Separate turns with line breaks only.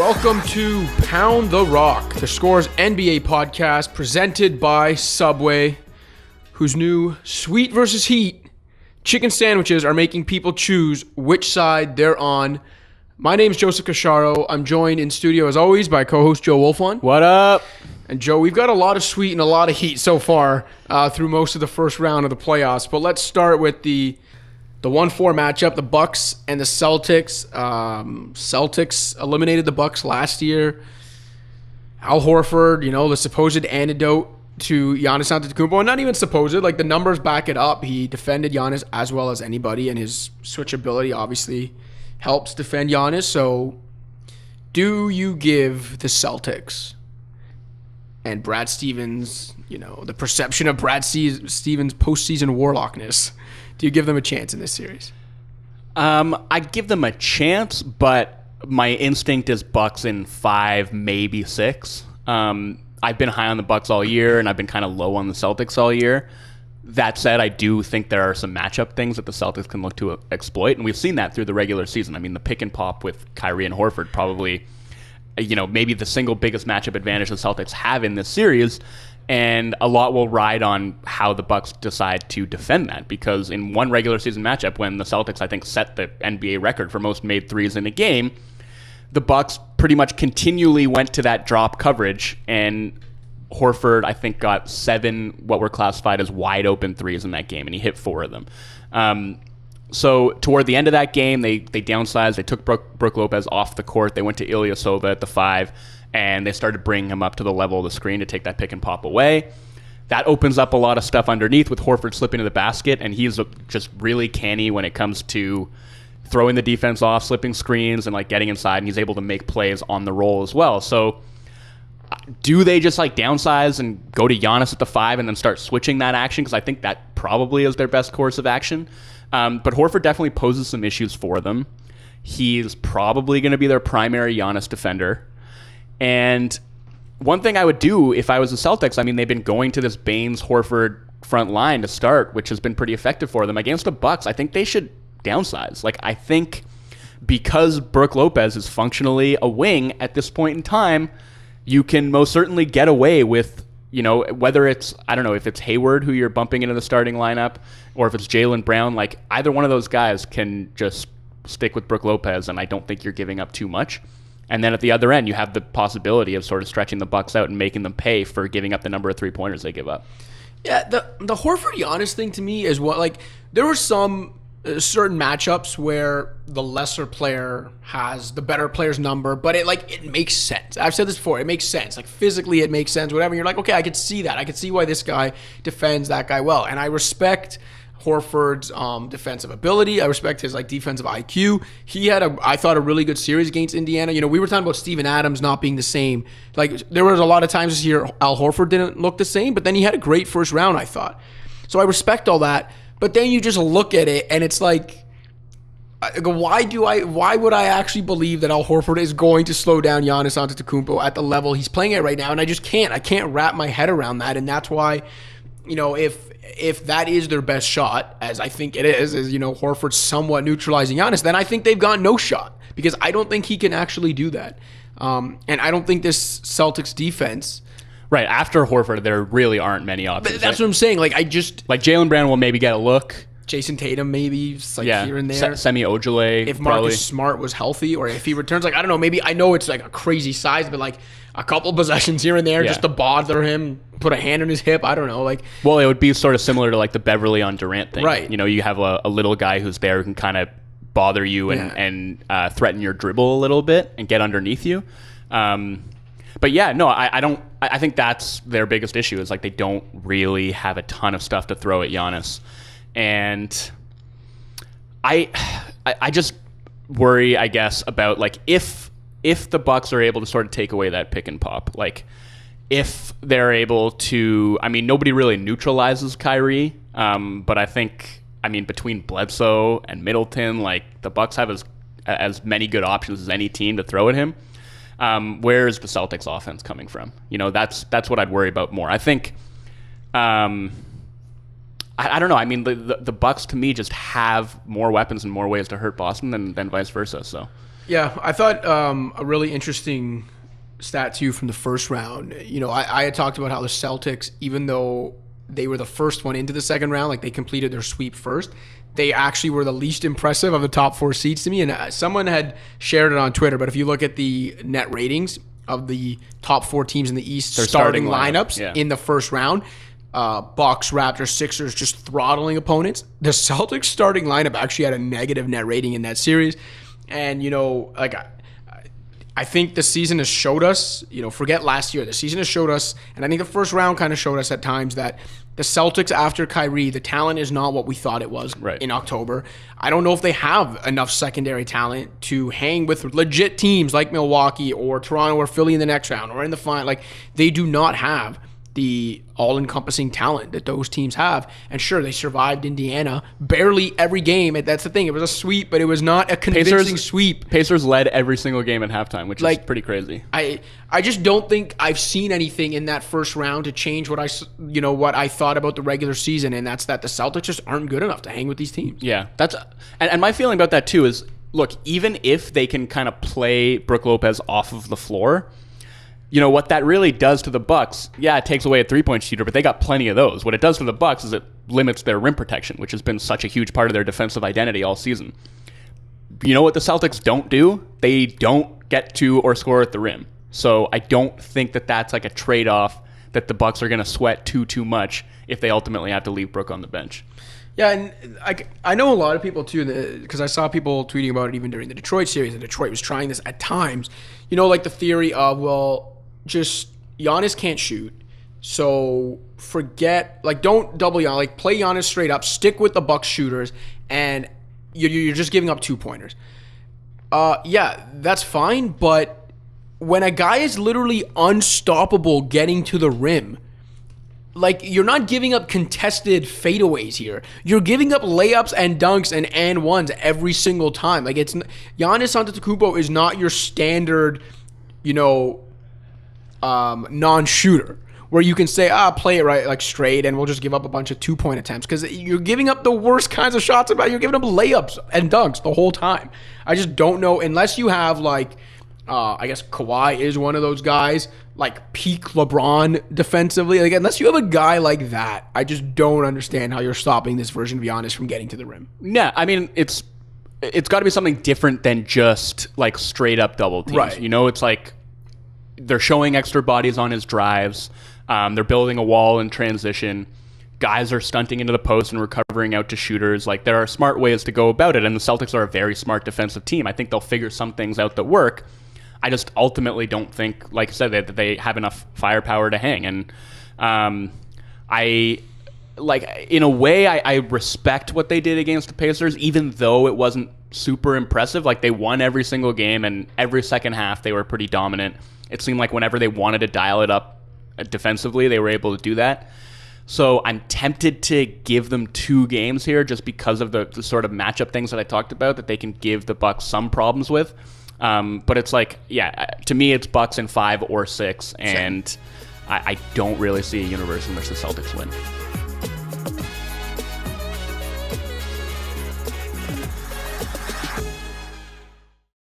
Welcome to Pound the Rock, the Scores NBA podcast presented by Subway, whose new sweet versus heat chicken sandwiches are making people choose which side they're on. My name is Joseph Cacharo. I'm joined in studio, as always, by co-host Joe Wolfon.
What up?
And Joe, we've got a lot of sweet and a lot of heat so far through most of the first round of the playoffs. But let's start with the 1-4 matchup, the Bucks and the Celtics. Celtics eliminated the Bucks last year. Al Horford, the supposed antidote to Giannis Antetokounmpo. And not even supposed, like the numbers back it up. He defended Giannis as well as anybody, and his switchability obviously helps defend Giannis. So do you give the Celtics and Brad Stevens, the perception of Brad Stevens' postseason warlockness, do you give them a chance in this series?
I give them a chance, but my instinct is Bucks in 5, maybe 6. I've been high on the Bucks all year, and I've been kind of low on the Celtics all year. That said, I do think there are some matchup things that the Celtics can look to exploit, and we've seen that through the regular season. I mean, the pick and pop with Kyrie and Horford probably, maybe the single biggest matchup advantage the Celtics have in this series, and a lot will ride on how the Bucks decide to defend that, because in one regular season matchup, when the Celtics, I think, set the NBA record for most made threes in a game, the Bucks pretty much continually went to that drop coverage, and Horford, I think, got 7 what were classified as wide open threes in that game, and he hit 4 of them. So toward the end of that game, they downsized. They took Brook Lopez off the court. They went to Ilyasova at the 5, and they started bringing him up to the level of the screen to take that pick and pop away. That opens up a lot of stuff underneath with Horford slipping to the basket, and he's just really canny when it comes to throwing the defense off, slipping screens, and getting inside, and he's able to make plays on the roll as well. So do they just downsize and go to Giannis at the 5 and then start switching that action? Because I think that probably is their best course of action. But Horford definitely poses some issues for them. He's probably going to be their primary Giannis defender. And one thing I would do if I was the Celtics, they've been going to this Baines-Horford front line to start, which has been pretty effective for them. Against the Bucks, I think they should downsize. I think because Brook Lopez is functionally a wing at this point in time, you can most certainly get away with, whether it's, I don't know, if it's Hayward who you're bumping into the starting lineup, or if it's Jaylen Brown, either one of those guys can just stick with Brook Lopez, and I don't think you're giving up too much. And then at the other end, you have the possibility of sort of stretching the Bucks out and making them pay for giving up the number of 3-pointers they give up. Yeah,
the Horford-Giannis thing to me is what, there were some certain matchups where the lesser player has the better player's number, but it makes sense. I've said this before. It makes sense. Physically, it makes sense, whatever. You're okay, I could see that. I could see why this guy defends that guy well. And I respect Horford's defensive ability. I respect his defensive IQ. He had I thought a really good series against Indiana. We were talking about Steven Adams not being the same. There was a lot of times this year Al Horford didn't look the same, but then he had a great first round, I thought. So I respect all that. But then you just look at it and it's why would I actually believe that Al Horford is going to slow down Giannis Antetokounmpo at the level he's playing at right now? And I just can't. I can't wrap my head around that. And that's why, if that is their best shot, as I think it is Horford somewhat neutralizing Giannis, then I think they've got no shot, because I don't think he can actually do that. And I don't think this Celtics defense...
Right, after Horford, there really aren't many options.
But that's what I'm saying.
Jaylen Brown will maybe get a look.
Jason Tatum maybe, here and there.
Semi Ojeleye.
If Marcus Smart was healthy, or if he returns, I don't know, maybe, I know it's a crazy size, but a couple possessions here and there just to bother him, put a hand on his hip, I don't know.
Well, it would be sort of similar to the Beverly on Durant thing.
Right.
You have a little guy who's there who can kind of bother you and threaten your dribble a little bit and get underneath you. But yeah, no, I think that's their biggest issue, is they don't really have a ton of stuff to throw at Giannis. And I just worry, I guess, about if the Bucks are able to sort of take away that pick and pop, if they're able to, nobody really neutralizes Kyrie, but I think, between Bledsoe and Middleton, the Bucks have as many good options as any team to throw at him. Where is the Celtics offense coming from? That's what I'd worry about more. I think, I don't know. The Bucks, to me, just have more weapons and more ways to hurt Boston than vice versa. So
Yeah, I thought a really interesting stat too from the first round. I had talked about how the Celtics, even though they were the first one into the second round, like they completed their sweep first, they actually were the least impressive of the top 4 seeds to me. And someone had shared it on Twitter, but if you look at the net ratings of the top 4 teams in the East, their starting lineups in the first round, Bucks, Raptors, Sixers just throttling opponents. The Celtics starting lineup actually had a negative net rating in that series. And, I think the season has showed us, forget last year, the season has showed us, and I think the first round kind of showed us at times that the Celtics after Kyrie, the talent is not what we thought it was in October. I don't know if they have enough secondary talent to hang with legit teams like Milwaukee or Toronto or Philly in the next round or in the final. Like, they do not have the all-encompassing talent that those teams have. And sure, they survived Indiana barely every game. That's the thing. It was a sweep, but it was not a convincing sweep.
Pacers led every single game at halftime, which is pretty crazy.
I just don't think I've seen anything in that first round to change what I thought about the regular season, and that's that the Celtics just aren't good enough to hang with these teams.
Yeah, and my feeling about that too is, look, even if they can kind of play Brook Lopez off of the floor, what that really does to the Bucks, it takes away a three-point shooter, but they got plenty of those. What it does to the Bucks is it limits their rim protection, which has been such a huge part of their defensive identity all season. You know what the Celtics don't do? They don't get to or score at the rim. So I don't think that that's like a trade-off that the Bucks are going to sweat too much if they ultimately have to leave Brook on the bench.
Yeah, and I know a lot of people too, because I saw people tweeting about it even during the Detroit series, and Detroit was trying this at times. Like the theory of, well, just Giannis can't shoot, so forget, don't double Giannis, play Giannis straight up, stick with the Bucks shooters, and you're just giving up 2-pointers. Yeah, that's fine, but when a guy is literally unstoppable getting to the rim, you're not giving up contested fadeaways here. You're giving up layups and dunks and ones every single time. It's Giannis Antetokounmpo is not your standard, non-shooter where you can say, play it right, straight, and we'll just give up a bunch of 2-point attempts, because you're giving up the worst kinds of shots about. You're giving up layups and dunks the whole time. I just don't know, unless you have I guess Kawhi is one of those guys, peak LeBron defensively. Unless you have a guy like that, I just don't understand how you're stopping this version of Giannis from getting to the rim.
Yeah, I mean, it's got to be something different than just straight up double teams.
Right.
It's they're showing extra bodies on his drives. They're building a wall in transition. Guys are stunting into the post and recovering out to shooters. There are smart ways to go about it, and the Celtics are a very smart defensive team. I think they'll figure some things out that work. I just ultimately don't think, like I said, that they have enough firepower to hang. And in a way, I respect what they did against the Pacers, even though it wasn't super impressive. They won every single game, and every second half they were pretty dominant. It seemed like whenever they wanted to dial it up defensively, they were able to do that. So I'm tempted to give them 2 games here just because of the sort of matchup things that I talked about that they can give the Bucks some problems with. But it's to me, it's Bucks in 5 or 6, and I don't really see a universe in which the Celtics win.